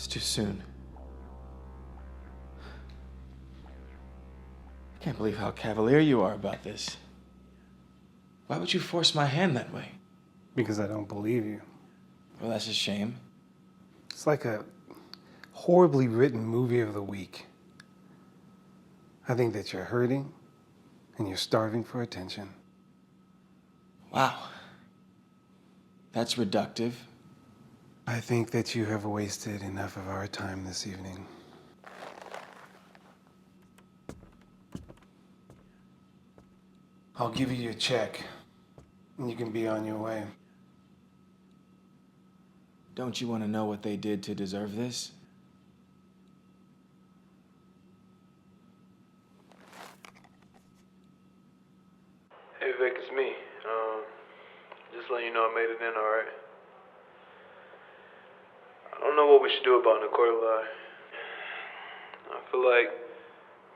It's too soon. I can't believe how cavalier you are about this. Why would you force my hand that way? Because I don't believe you. Well, that's a shame. It's like a horribly written movie of the week. I think that you're hurting and you're starving for attention. Wow. That's reductive. I think that you have wasted enough of our time this evening. I'll give you your check, and you can be on your way. Don't you want to know what they did to deserve this? Hey Vic, it's me. Just letting you know I made it in, alright? I don't know what we should do about Nicolai. I feel like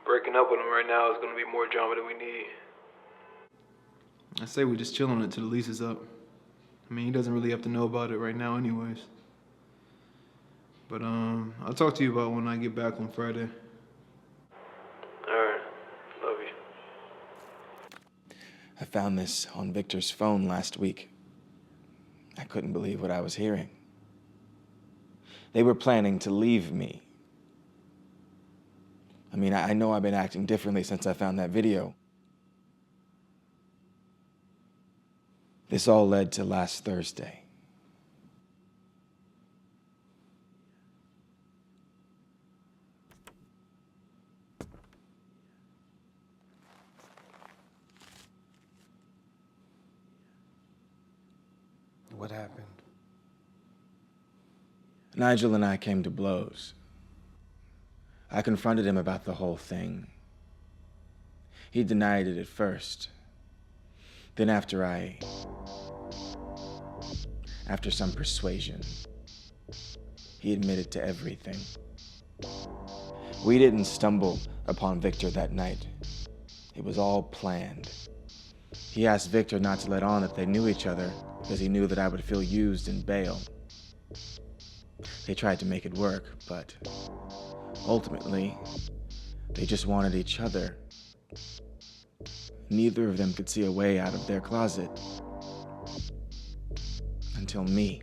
breaking up with him right now is gonna be more drama than we need. I say we just chill on it till the lease is up. I mean, he doesn't really have to know about it right now anyways. But I'll talk to you about when I get back on Friday. Alright, love you. I found this on Victor's phone last week. I couldn't believe what I was hearing. They were planning to leave me. I mean, I know I've been acting differently since I found that video. This all led to last Thursday. What happened? Nigel and I came to blows. I confronted him about the whole thing. He denied it at first. Then after some persuasion, he admitted to everything. We didn't stumble upon Victor that night. It was all planned. He asked Victor not to let on that they knew each other because he knew that I would feel used and bail. They tried to make it work, but ultimately, they just wanted each other. Neither of them could see a way out of their closet. Until me.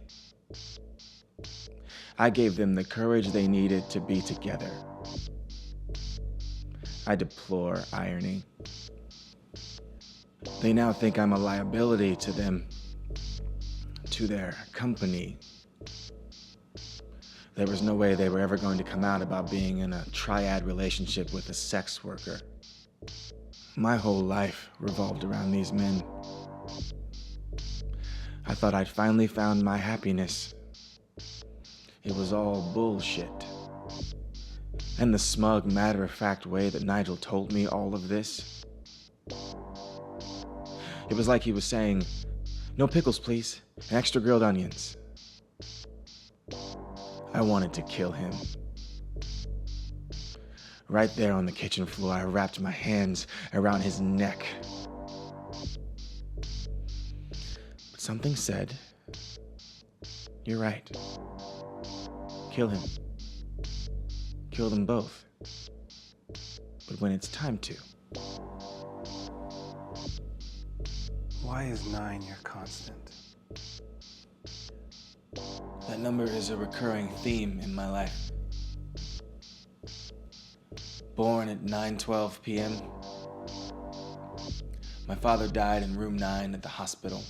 I gave them the courage they needed to be together. I deplore irony. They now think I'm a liability to them, to their company. There was no way they were ever going to come out about being in a triad relationship with a sex worker. My whole life revolved around these men. I thought I'd finally found my happiness. It was all bullshit. And the smug, matter-of-fact way that Nigel told me all of this, it was like he was saying, "No pickles, please, and extra grilled onions." I wanted to kill him. Right there on the kitchen floor, I wrapped my hands around his neck. But something said, "You're right. Kill him. Kill them both. But when it's time to." Why is 9 your constant? That number is a recurring theme in my life. Born at 9:12 p.m., my father died in room 9 at the hospital.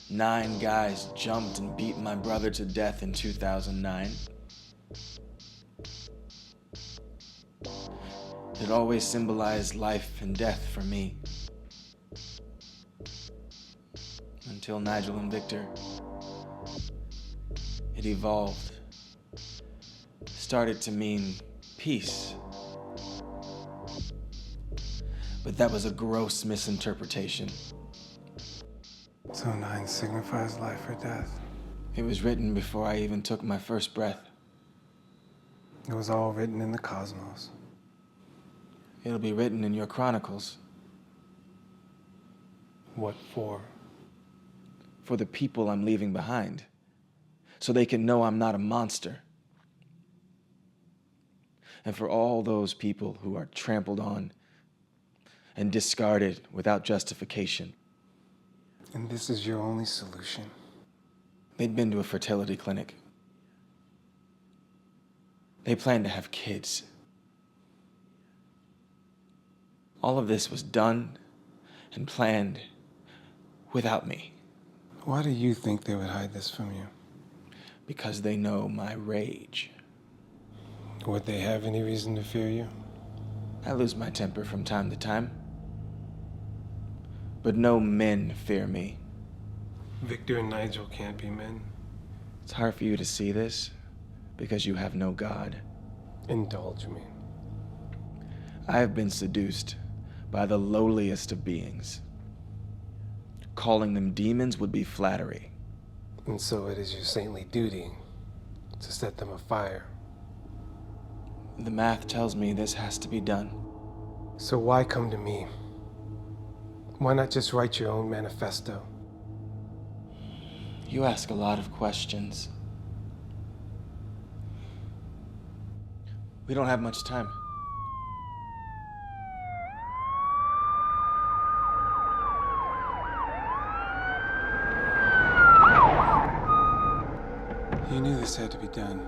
9 guys jumped and beat my brother to death in 2009. It always symbolized life and death for me. Until Nigel and Victor. It evolved. Started to mean peace. But that was a gross misinterpretation. So 9 signifies life or death. It was written before I even took my first breath. It was all written in the cosmos. It'll be written in your chronicles. What for? For the people I'm leaving behind, so they can know I'm not a monster. And for all those people who are trampled on and discarded without justification. And this is your only solution? They'd been to a fertility clinic. They planned to have kids. All of this was done and planned without me. Why do you think they would hide this from you? Because they know my rage. Would they have any reason to fear you? I lose my temper from time to time. But no men fear me. Victor and Nigel can't be men. It's hard for you to see this because you have no God. Indulge me. I have been seduced by the lowliest of beings. Calling them demons would be flattery. And so it is your saintly duty to set them afire. The math tells me this has to be done. So why come to me? Why not just write your own manifesto? You ask a lot of questions. We don't have much time. You knew this had to be done.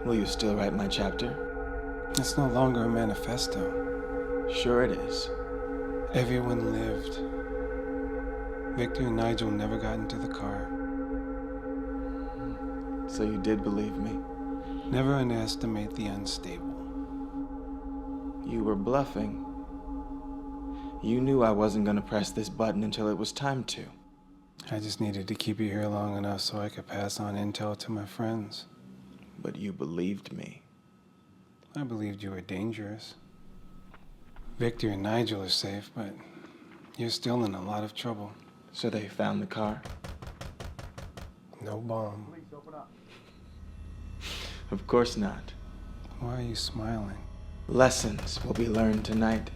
Will you still write my chapter? It's no longer a manifesto. Sure it is. Everyone lived. Victor and Nigel never got into the car. So you did believe me? Never underestimate the unstable. You were bluffing. You knew I wasn't gonna press this button until it was time to. I just needed to keep you here long enough so I could pass on intel to my friends. But you believed me. I believed you were dangerous. Victor and Nigel are safe, but you're still in a lot of trouble. So they found the car? No bomb. Of course not. Why are you smiling? Lessons will be learned tonight.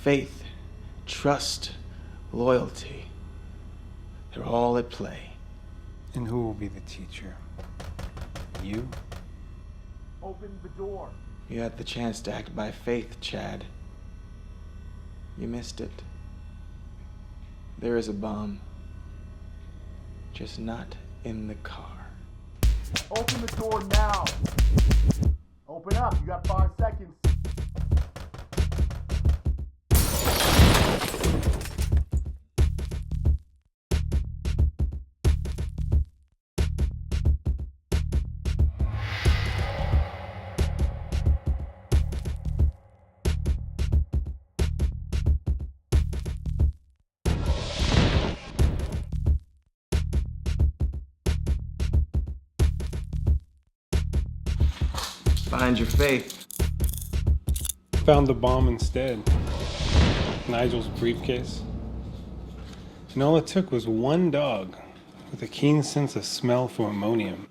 Faith, trust, loyalty. They're all at play. And who will be the teacher? You? Open the door. You had the chance to act by faith, Chad. You missed it. There is a bomb. Just not in the car. Open the door now. Open up. You got 5 seconds. Find your faith. Found the bomb instead. Nigel's briefcase. And all it took was one dog with a keen sense of smell for ammonium.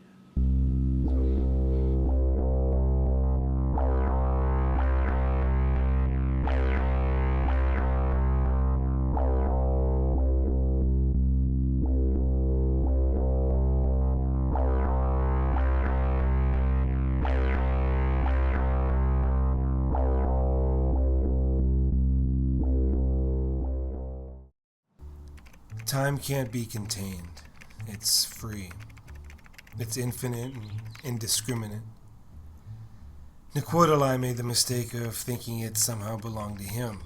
Time can't be contained. It's free. It's infinite and indiscriminate. Niquotalai made the mistake of thinking it somehow belonged to him.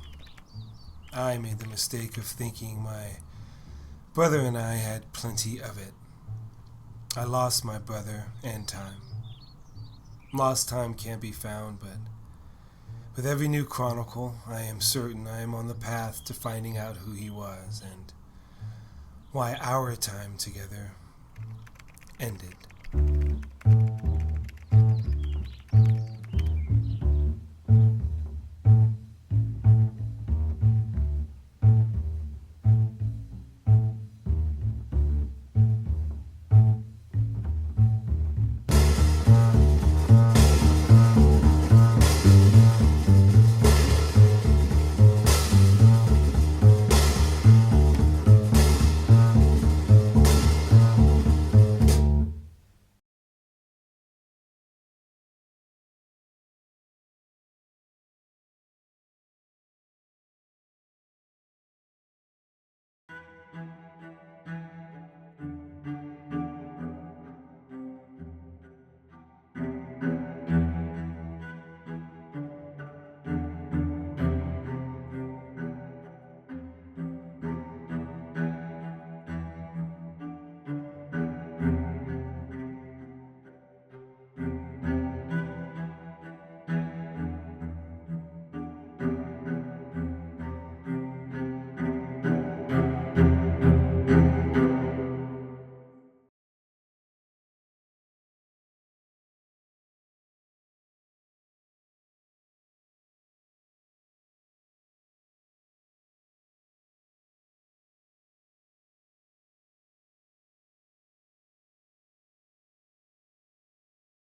I made the mistake of thinking my brother and I had plenty of it. I lost my brother and time. Lost time can't be found, but with every new chronicle, I am certain I am on the path to finding out who he was and why our time together ended.